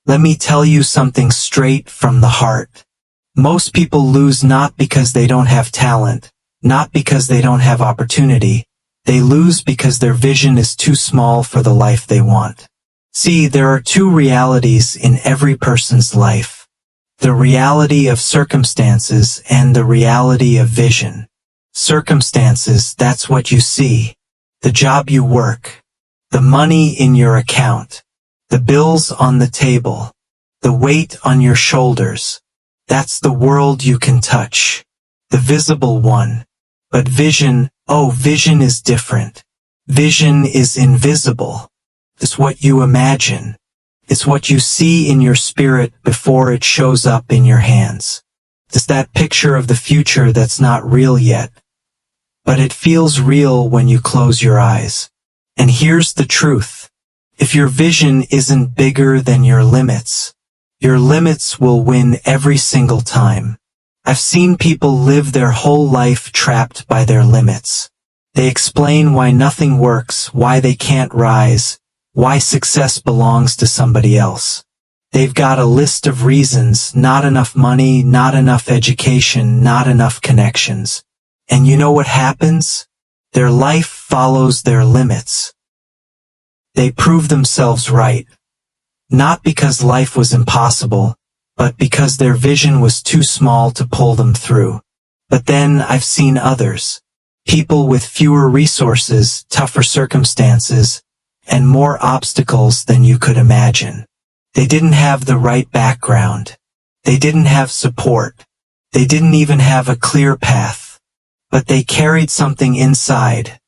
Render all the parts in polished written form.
Let me tell you something straight from the heart. Most people lose not because they don't have talent, not because they don't have opportunity. They lose because their vision is too small for the life they want. See, there are two realities in every person's life. The reality of circumstances and the reality of vision. Circumstances, that's what you see. The job you work. The money in your account. The bills on the table. The weight on your shoulders. That's the world you can touch. The visible one. But vision, oh, vision is different. Vision is invisible. It's what you imagine. It's what you see in your spirit before it shows up in your hands. It's that picture of the future that's not real yet. But it feels real when you close your eyes. And here's the truth. If your vision isn't bigger than your limits will win every single time. I've seen people live their whole life trapped by their limits. They explain why nothing works, why they can't rise, why success belongs to somebody else. They've got a list of reasons: not enough money, not enough education, not enough connections. And you know what happens? Their life follows their limits. They prove themselves right. Not because life was impossible, but because their vision was too small to pull them through. But then I've seen others. People with fewer resources, tougher circumstances, and more obstacles than you could imagine. They didn't have the right background. They didn't have support. They didn't even have a clear path. But they carried something inside.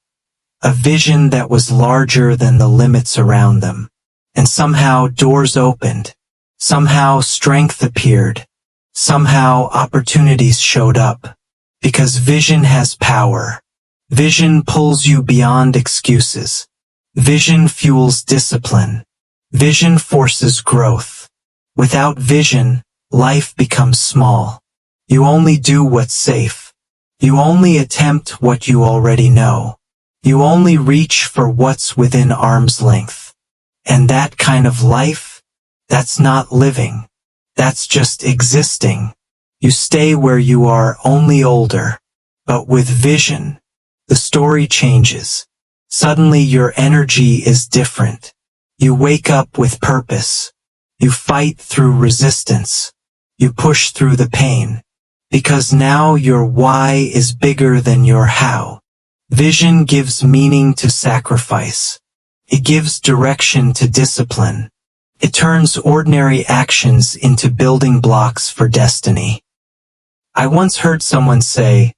A vision that was larger than the limits around them. And somehow doors opened. Somehow strength appeared. Somehow opportunities showed up. Because vision has power. Vision pulls you beyond excuses. Vision fuels discipline. Vision forces growth. Without vision, life becomes small. You only do what's safe. You only attempt what you already know. You only reach for what's within arm's length. And that kind of life? That's not living. That's just existing. You stay where you are, only older. But with vision, the story changes. Suddenly your energy is different. You wake up with purpose. You fight through resistance. You push through the pain. Because now your why is bigger than your how. Vision gives meaning to sacrifice. It gives direction to discipline. It turns ordinary actions into building blocks for destiny. I once heard someone say,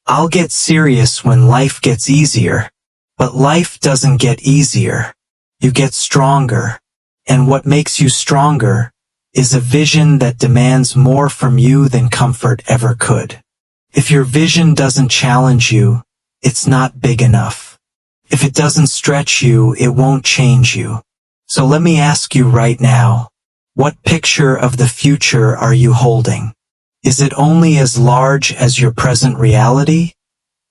"I'll get serious when life gets easier." But life doesn't get easier. You get stronger. And what makes you stronger is a vision that demands more from you than comfort ever could. If your vision doesn't challenge you, it's not big enough. If it doesn't stretch you, it won't change you. So let me ask you right now, what picture of the future are you holding? Is it only as large as your present reality?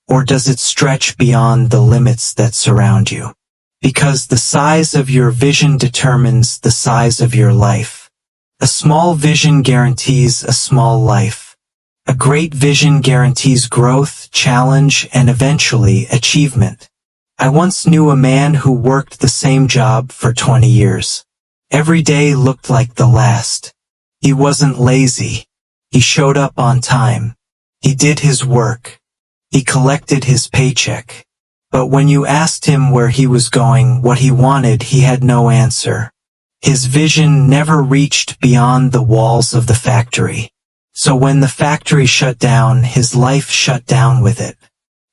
Or does it stretch beyond the limits that surround you? Because the size of your vision determines the size of your life. A small vision guarantees a small life. A great vision guarantees growth, challenge, and eventually achievement. I once knew a man who worked the same job for 20 years. Every day looked like the last. He wasn't lazy. He showed up on time. He did his work. He collected his paycheck. But when you asked him where he was going, what he wanted, he had no answer. His vision never reached beyond the walls of the factory. So when the factory shut down, his life shut down with it.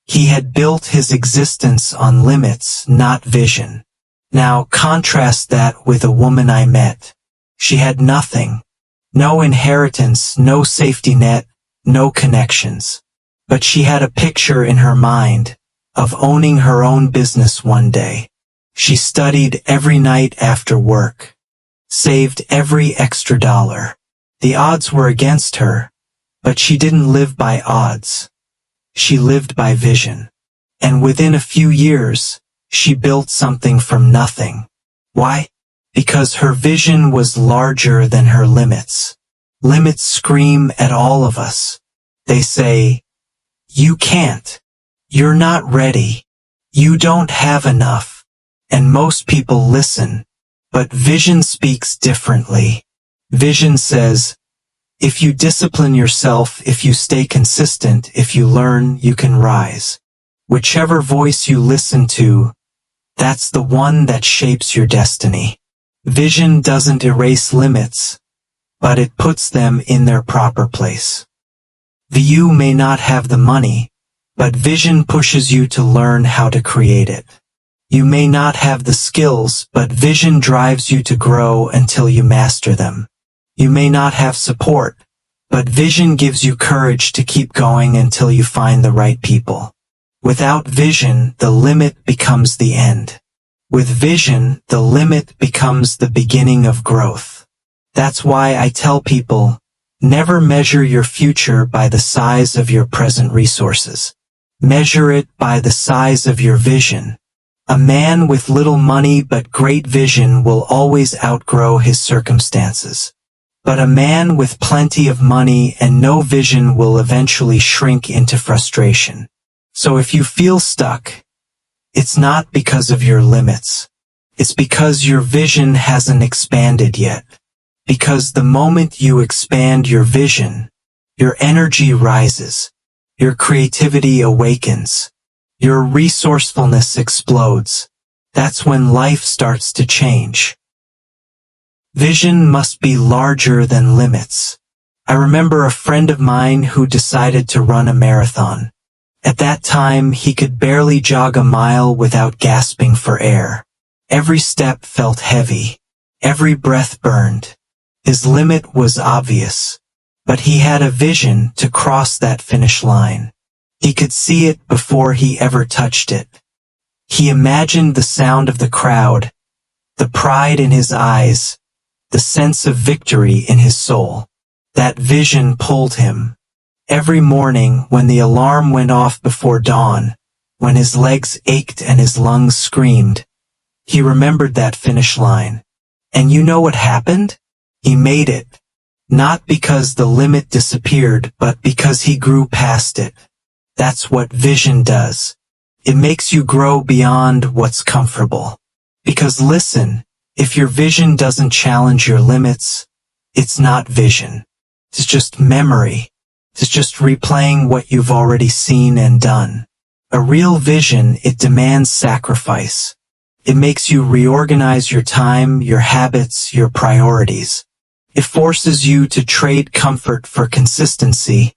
He had built his existence on limits, not vision. Now contrast that with a woman I met. She had nothing. No inheritance, no safety net, no connections. But she had a picture in her mind of owning her own business one day. She studied every night after work. Saved every extra dollar. The odds were against her, but she didn't live by odds. She lived by vision. And within a few years, she built something from nothing. Why? Because her vision was larger than her limits. Limits scream at all of us. They say, "You can't. You're not ready. You don't have enough." And most people listen. But vision speaks differently. Vision says, if you discipline yourself, if you stay consistent, if you learn, you can rise. Whichever voice you listen to, that's the one that shapes your destiny. Vision doesn't erase limits, but it puts them in their proper place. You may not have the money, but vision pushes you to learn how to create it. You may not have the skills, but vision drives you to grow until you master them. You may not have support, but vision gives you courage to keep going until you find the right people. Without vision, the limit becomes the end. With vision, the limit becomes the beginning of growth. That's why I tell people, never measure your future by the size of your present resources. Measure it by the size of your vision. A man with little money but great vision will always outgrow his circumstances. But a man with plenty of money and no vision will eventually shrink into frustration. So if you feel stuck, it's not because of your limits. It's because your vision hasn't expanded yet. Because the moment you expand your vision, your energy rises, your creativity awakens, your resourcefulness explodes. That's when life starts to change. Vision must be larger than limits. I remember a friend of mine who decided to run a marathon. At that time, he could barely jog a mile without gasping for air. Every step felt heavy. Every breath burned. His limit was obvious, but he had a vision to cross that finish line. He could see it before he ever touched it. He imagined the sound of the crowd, the pride in his eyes, the sense of victory in his soul. That vision pulled him. Every morning, when the alarm went off before dawn, when his legs ached and his lungs screamed, he remembered that finish line. And you know what happened? He made it. Not because the limit disappeared, but because he grew past it. That's what vision does. It makes you grow beyond what's comfortable. Because listen, if your vision doesn't challenge your limits, it's not vision. It's just memory. It's just replaying what you've already seen and done. A real vision, it demands sacrifice. It makes you reorganize your time, your habits, your priorities. It forces you to trade comfort for consistency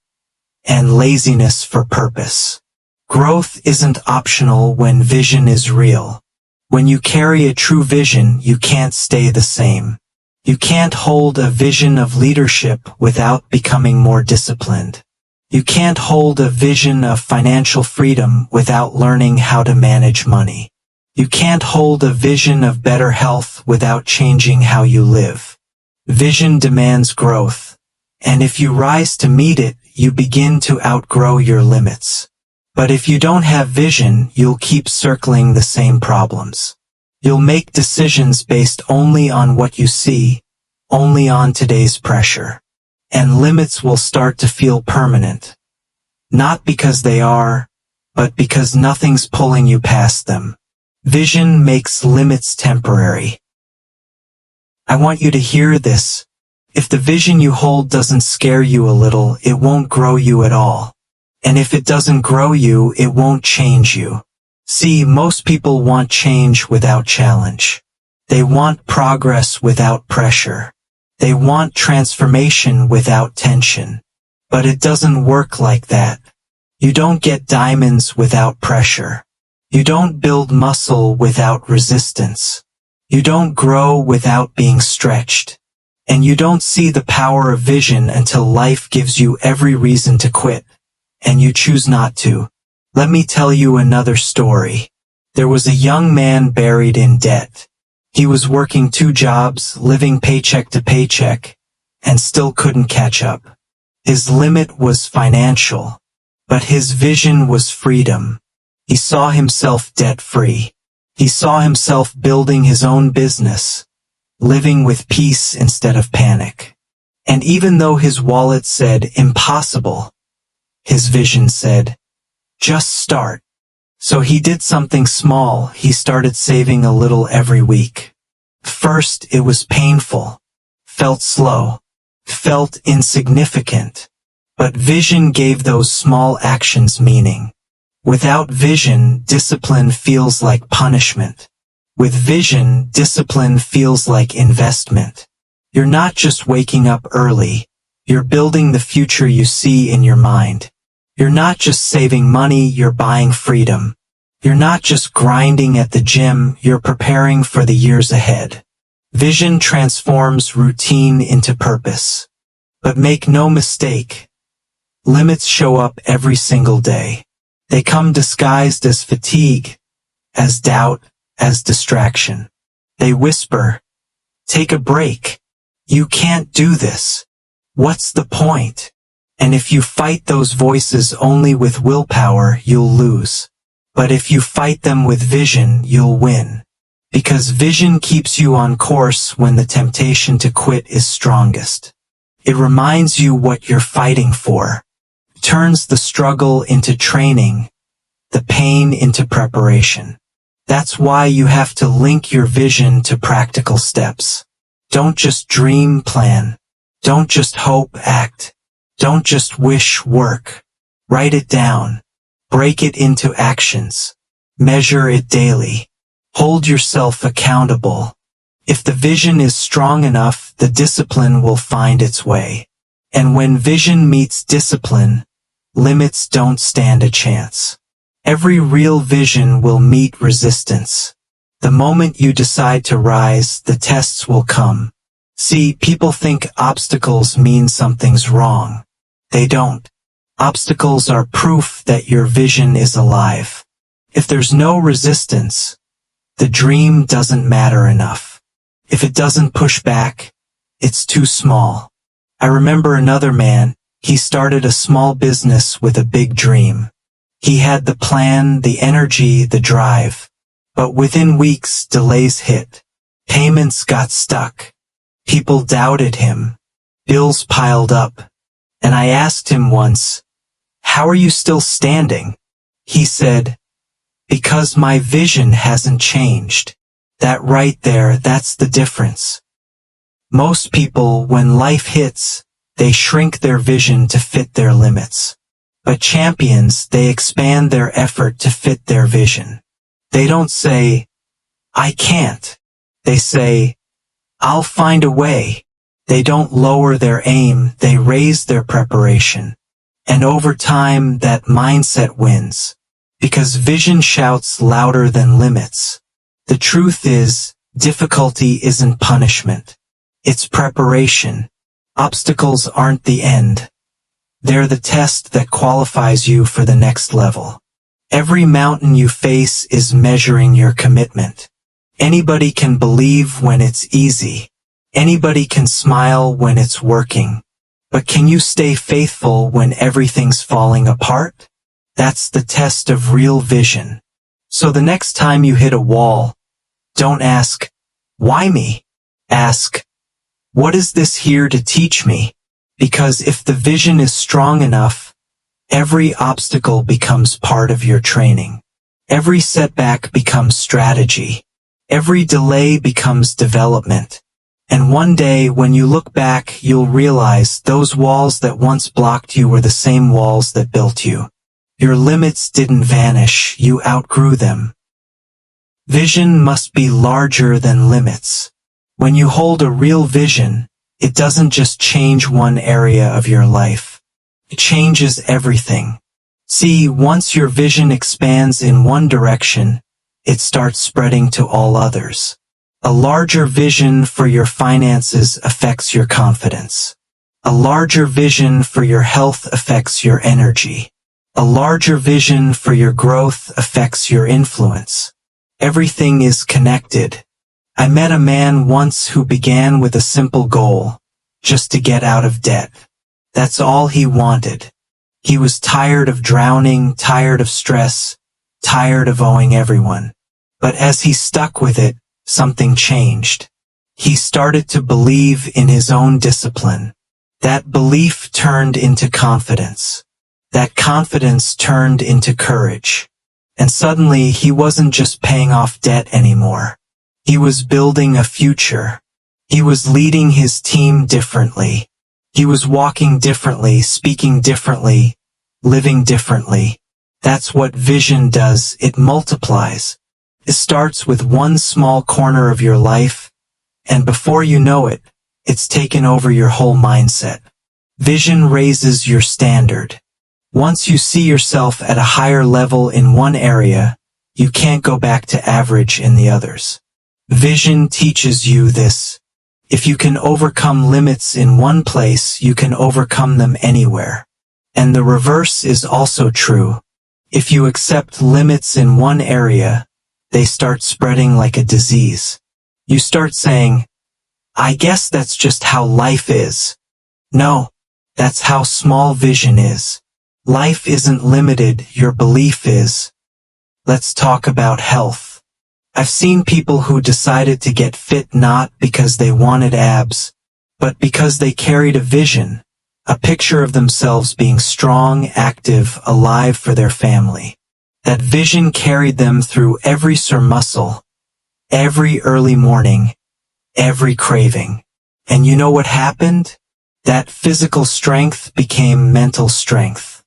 and laziness for purpose. Growth isn't optional when vision is real. When you carry a true vision, you can't stay the same. You can't hold a vision of leadership without becoming more disciplined. You can't hold a vision of financial freedom without learning how to manage money. You can't hold a vision of better health without changing how you live. Vision demands growth, and if you rise to meet it, you begin to outgrow your limits. But if you don't have vision, you'll keep circling the same problems. You'll make decisions based only on what you see, only on today's pressure. And limits will start to feel permanent. Not because they are, but because nothing's pulling you past them. Vision makes limits temporary. I want you to hear this. If the vision you hold doesn't scare you a little, it won't grow you at all. And if it doesn't grow you, it won't change you. See, most people want change without challenge. They want progress without pressure. They want transformation without tension. But it doesn't work like that. You don't get diamonds without pressure. You don't build muscle without resistance. You don't grow without being stretched. And you don't see the power of vision until life gives you every reason to quit, and you choose not to. Let me tell you another story. There was a young man buried in debt. He was working 2 jobs, living paycheck to paycheck, and still couldn't catch up. His limit was financial, but his vision was freedom. He saw himself debt-free. He saw himself building his own business, living with peace instead of panic. And even though his wallet said impossible, his vision said, just start. So he did something small. He started saving a little every week. First, it was painful, felt slow, felt insignificant. But vision gave those small actions meaning. Without vision, discipline feels like punishment. With vision, discipline feels like investment. You're not just waking up early, you're building the future you see in your mind. You're not just saving money, you're buying freedom. You're not just grinding at the gym, you're preparing for the years ahead. Vision transforms routine into purpose. But make no mistake, limits show up every single day. They come disguised as fatigue, as doubt, as distraction. They whisper, take a break. You can't do this. What's the point? And if you fight those voices only with willpower, you'll lose. But if you fight them with vision, you'll win. Because vision keeps you on course when the temptation to quit is strongest. It reminds you what you're fighting for. Turns the struggle into training, the pain into preparation. That's why you have to link your vision to practical steps. Don't just dream, plan. Don't just hope, act. Don't just wish, work. Write it down. Break it into actions. Measure it daily. Hold yourself accountable. If the vision is strong enough, the discipline will find its way. And when vision meets discipline, limits don't stand a chance. Every real vision will meet resistance. The moment you decide to rise, the tests will come. See, people think obstacles mean something's wrong. They don't. Obstacles are proof that your vision is alive. If there's no resistance, the dream doesn't matter enough. If it doesn't push back, it's too small. I remember another man. He started a small business with a big dream. He had the plan, the energy, the drive. But within weeks, delays hit. Payments got stuck. People doubted him. Bills piled up. And I asked him once, how are you still standing? He said, because my vision hasn't changed. That right there, that's the difference. Most people, when life hits, they shrink their vision to fit their limits. But champions, they expand their effort to fit their vision. They don't say, I can't. They say, I'll find a way. They don't lower their aim, they raise their preparation. And over time, that mindset wins. Because vision shouts louder than limits. The truth is, difficulty isn't punishment. It's preparation. Obstacles aren't the end. They're the test that qualifies you for the next level. Every mountain you face is measuring your commitment. Anybody can believe when it's easy. Anybody can smile when it's working. But can you stay faithful when everything's falling apart? That's the test of real vision. So the next time you hit a wall, don't ask, why me? Ask, what is this here to teach me? Because if the vision is strong enough, every obstacle becomes part of your training. Every setback becomes strategy. Every delay becomes development. And one day, when you look back, you'll realize those walls that once blocked you were the same walls that built you. Your limits didn't vanish, you outgrew them. Vision must be larger than limits. When you hold a real vision, it doesn't just change one area of your life. It changes everything. See, once your vision expands in one direction, it starts spreading to all others. A larger vision for your finances affects your confidence. A larger vision for your health affects your energy. A larger vision for your growth affects your influence. Everything is connected. I met a man once who began with a simple goal, just to get out of debt. That's all he wanted. He was tired of drowning, tired of stress, tired of owing everyone. But as he stuck with it, something changed. He started to believe in his own discipline. That belief turned into confidence. That confidence turned into courage. And suddenly he wasn't just paying off debt anymore. He was building a future. He was leading his team differently. He was walking differently, speaking differently, living differently. That's what vision does. It multiplies. It starts with one small corner of your life, and before you know it, it's taken over your whole mindset. Vision raises your standard. Once you see yourself at a higher level in one area, you can't go back to average in the others. Vision teaches you this. If you can overcome limits in one place, you can overcome them anywhere. And the reverse is also true. If you accept limits in one area, they start spreading like a disease. You start saying, I guess that's just how life is. No, that's how small vision is. Life isn't limited, your belief is. Let's talk about health. I've seen people who decided to get fit not because they wanted abs, but because they carried a vision, a picture of themselves being strong, active, alive for their family. That vision carried them through every sore muscle, every early morning, every craving. And you know what happened? That physical strength became mental strength.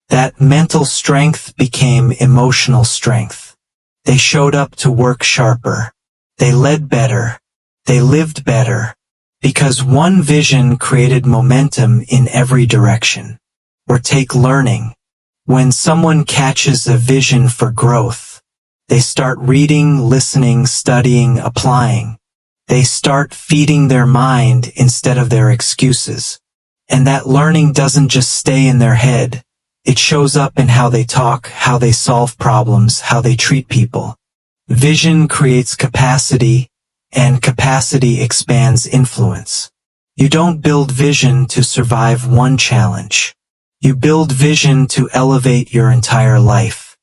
That mental strength became emotional strength. They showed up to work sharper. They led better. They lived better. Because one vision created momentum in every direction. Or take learning. When someone catches a vision for growth, they start reading, listening, studying, applying. They start feeding their mind instead of their excuses. And that learning doesn't just stay in their head. It shows up in how they talk, how they solve problems, how they treat people. Vision creates capacity, and capacity expands influence. You don't build vision to survive one challenge. You build vision to elevate your entire life.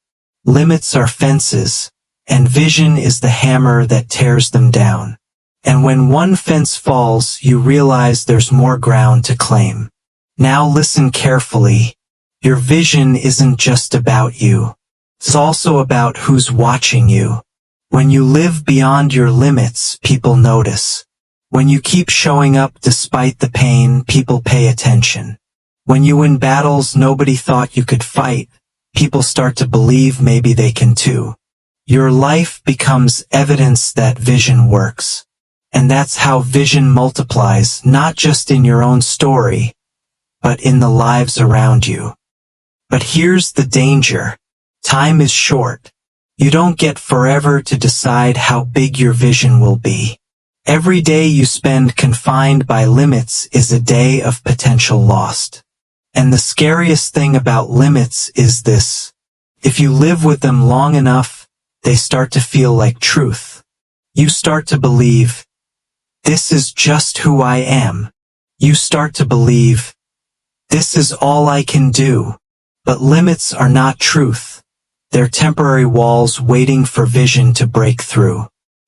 Limits are fences, and vision is the hammer that tears them down. And when one fence falls, you realize there's more ground to claim. Now listen carefully. Your vision isn't just about you. It's also about who's watching you. When you live beyond your limits, people notice. When you keep showing up despite the pain, people pay attention. When you win battles nobody thought you could fight, people start to believe maybe they can too. Your life becomes evidence that vision works. And that's how vision multiplies, not just in your own story, but in the lives around you. But here's the danger. Time is short. You don't get forever to decide how big your vision will be. Every day you spend confined by limits is a day of potential lost. And the scariest thing about limits is this. If you live with them long enough, they start to feel like truth. You start to believe, this is just who I am. You start to believe, this is all I can do. But limits are not truth. They're temporary walls waiting for vision to break through.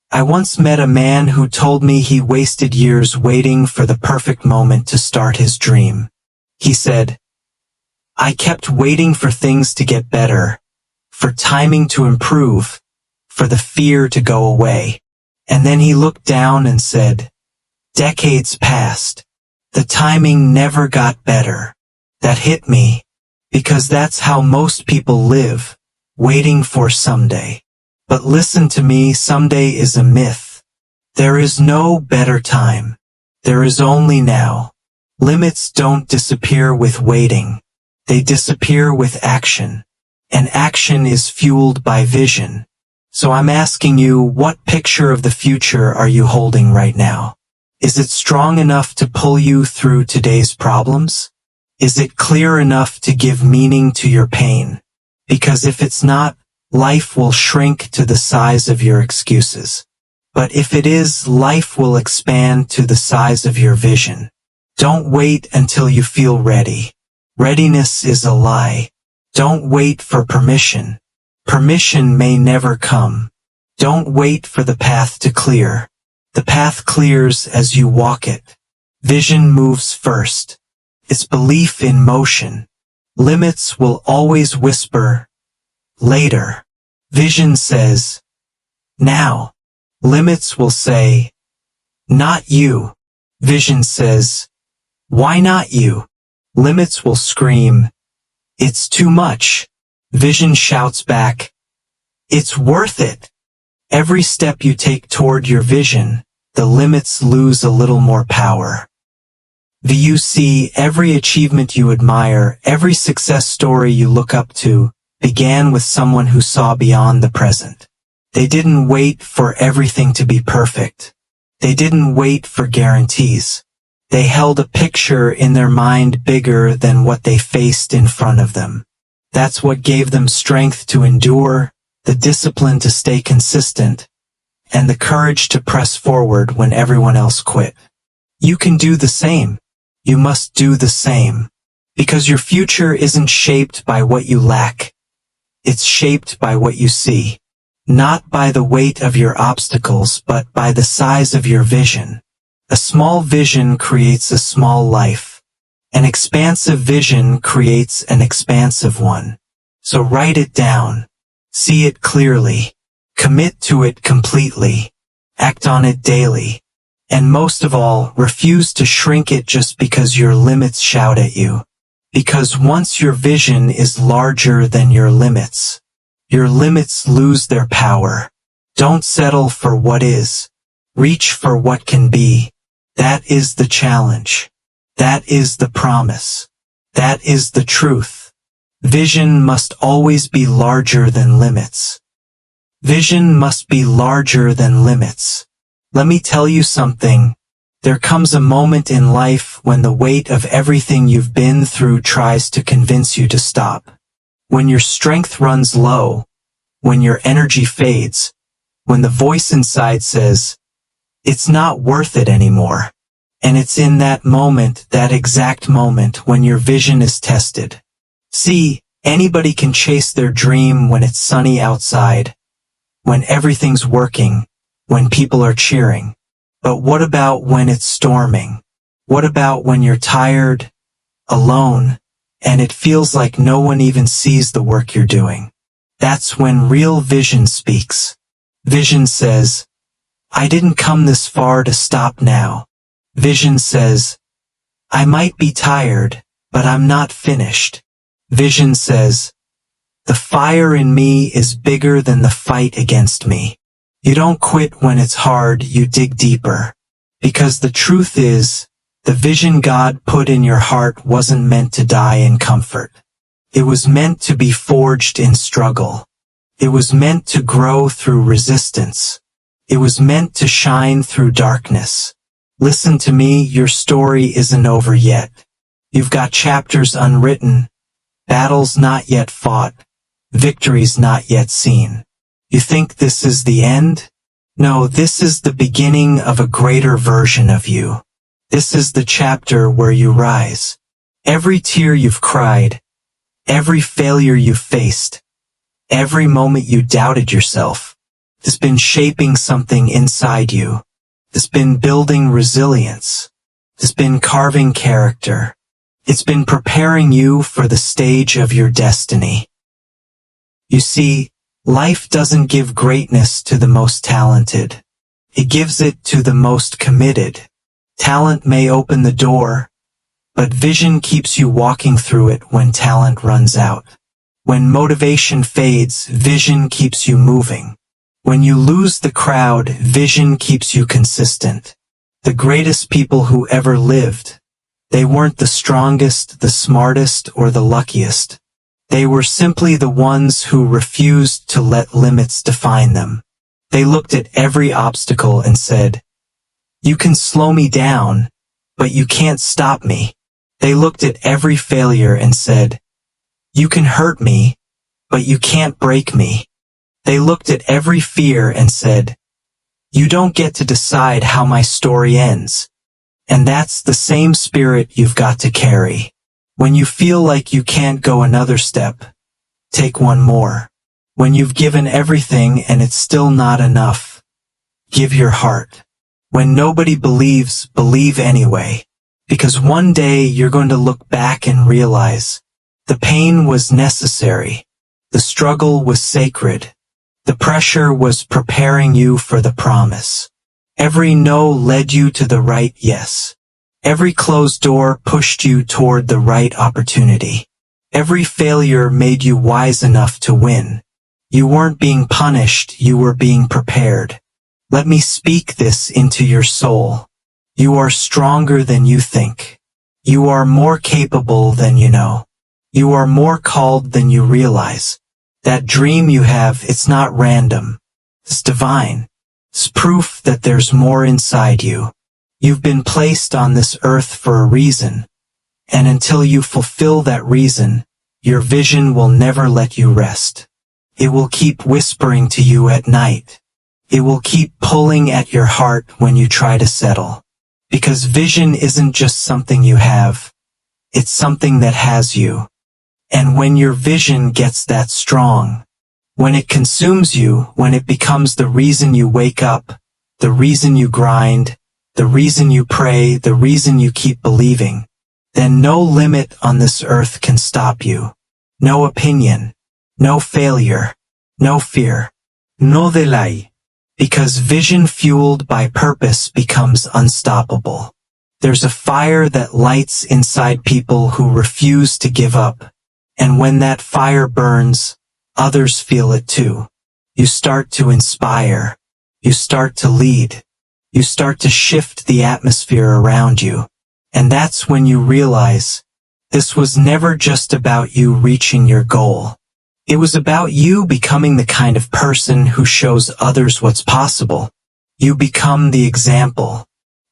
I once met a man who told me he wasted years waiting for the perfect moment to start his dream. He said, I kept waiting for things to get better, for timing to improve, for the fear to go away. And then he looked down and said, decades passed. The timing never got better. That hit me. Because that's how most people live, waiting for someday. But listen to me, someday is a myth. There is no better time. There is only now. Limits don't disappear with waiting. They disappear with action. And action is fueled by vision. So I'm asking you, what picture of the future are you holding right now? Is it strong enough to pull you through today's problems? Is it clear enough to give meaning to your pain? Because if it's not, life will shrink to the size of your excuses. But if it is, life will expand to the size of your vision. Don't wait until you feel ready. Readiness is a lie. Don't wait for permission. Permission may never come. Don't wait for the path to clear. The path clears as you walk it. Vision moves first. It's belief in motion. Limits will always whisper, later. Vision says, now. Limits will say, not you. Vision says, why not you? Limits will scream, it's too much. Vision shouts back, it's worth it. Every step you take toward your vision, the limits lose a little more power. You see, every achievement you admire, every success story you look up to, began with someone who saw beyond the present. They didn't wait for everything to be perfect. They didn't wait for guarantees. They held a picture in their mind bigger than what they faced in front of them. That's what gave them strength to endure, the discipline to stay consistent, and the courage to press forward when everyone else quit. You can do the same. You must do the same. Because your future isn't shaped by what you lack. It's shaped by what you see. Not by the weight of your obstacles, but by the size of your vision. A small vision creates a small life. An expansive vision creates an expansive one. So write it down. See it clearly. Commit to it completely. Act on it daily. And most of all, refuse to shrink it just because your limits shout at you. Because once your vision is larger than your limits lose their power. Don't settle for what is. Reach for what can be. That is the challenge. That is the promise. That is the truth. Vision must always be larger than limits. Vision must be larger than limits. Let me tell you something. There comes a moment in life when the weight of everything you've been through tries to convince you to stop. When your strength runs low, when your energy fades, when the voice inside says, it's not worth it anymore. And it's in that moment, that exact moment, when your vision is tested. See, anybody can chase their dream when it's sunny outside, when everything's working, when people are cheering. But what about when it's storming? What about when you're tired, alone, and it feels like no one even sees the work you're doing? That's when real vision speaks. Vision says, I didn't come this far to stop now. Vision says, I might be tired, but I'm not finished. Vision says, the fire in me is bigger than the fight against me. You don't quit when it's hard, you dig deeper. Because the truth is, the vision God put in your heart wasn't meant to die in comfort. It was meant to be forged in struggle. It was meant to grow through resistance. It was meant to shine through darkness. Listen to me, your story isn't over yet. You've got chapters unwritten, battles not yet fought, victories not yet seen. You think this is the end? No, this is the beginning of a greater version of you. This is the chapter where you rise. Every tear you've cried, every failure you've faced, every moment you doubted yourself, has been shaping something inside you. It's been building resilience. It's been carving character. It's been preparing you for the stage of your destiny. You see, life doesn't give greatness to the most talented. It gives it to the most committed. Talent may open the door, but vision keeps you walking through it when talent runs out. When motivation fades, vision keeps you moving. When you lose the crowd, vision keeps you consistent. The greatest people who ever lived, they weren't the strongest, the smartest, or the luckiest. They were simply the ones who refused to let limits define them. They looked at every obstacle and said, you can slow me down, but you can't stop me. They looked at every failure and said, you can hurt me, but you can't break me. They looked at every fear and said, you don't get to decide how my story ends. And that's the same spirit you've got to carry. When you feel like you can't go another step, take one more. When you've given everything and it's still not enough, give your heart. When nobody believes, believe anyway. Because one day you're going to look back and realize the pain was necessary. The struggle was sacred. The pressure was preparing you for the promise. Every no led you to the right yes. Every closed door pushed you toward the right opportunity. Every failure made you wise enough to win. You weren't being punished, you were being prepared. Let me speak this into your soul. You are stronger than you think. You are more capable than you know. You are more called than you realize. That dream you have, it's not random. It's divine. It's proof that there's more inside you. You've been placed on this earth for a reason. And until you fulfill that reason, your vision will never let you rest. It will keep whispering to you at night. It will keep pulling at your heart when you try to settle. Because vision isn't just something you have. It's something that has you. And when your vision gets that strong, when it consumes you, when it becomes the reason you wake up, the reason you grind, the reason you pray, the reason you keep believing, then no limit on this earth can stop you. No opinion, no failure, no fear, no delay. Because vision fueled by purpose becomes unstoppable. There's a fire that lights inside people who refuse to give up. And when that fire burns, others feel it too. You start to inspire. You start to lead. You start to shift the atmosphere around you. And that's when you realize this was never just about you reaching your goal. It was about you becoming the kind of person who shows others what's possible. You become the example.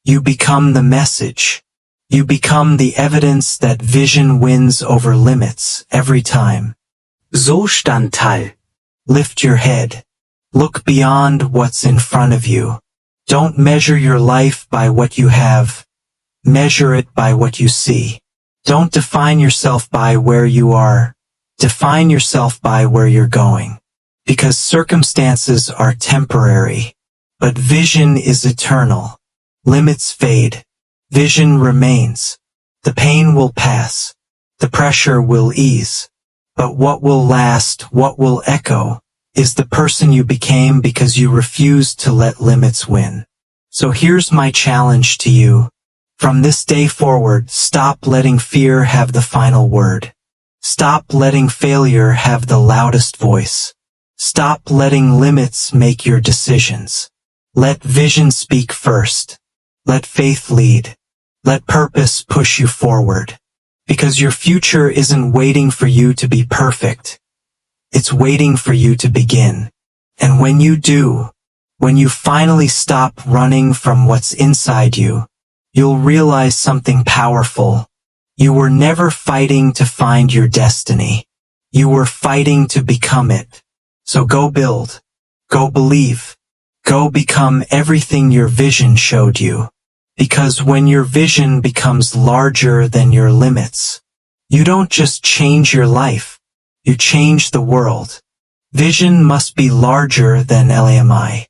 You become the message. You become the evidence that vision wins over limits every time. So Standteil. Lift your head. Look beyond what's in front of you. Don't measure your life by what you have. Measure it by what you see. Don't define yourself by where you are. Define yourself by where you're going. Because circumstances are temporary, but vision is eternal. Limits fade. Vision remains. The pain will pass. The pressure will ease. But what will last, what will echo, is the person you became because you refused to let limits win. So here's my challenge to you. From this day forward, stop letting fear have the final word. Stop letting failure have the loudest voice. Stop letting limits make your decisions. Let vision speak first. Let faith lead. Let purpose push you forward. Because your future isn't waiting for you to be perfect. It's waiting for you to begin. And when you do, when you finally stop running from what's inside you, you'll realize something powerful. You were never fighting to find your destiny. You were fighting to become it. So go build. Go believe. Go become everything your vision showed you. Because when your vision becomes larger than your limits, you don't just change your life. You change the world. Vision must be larger than LAMI.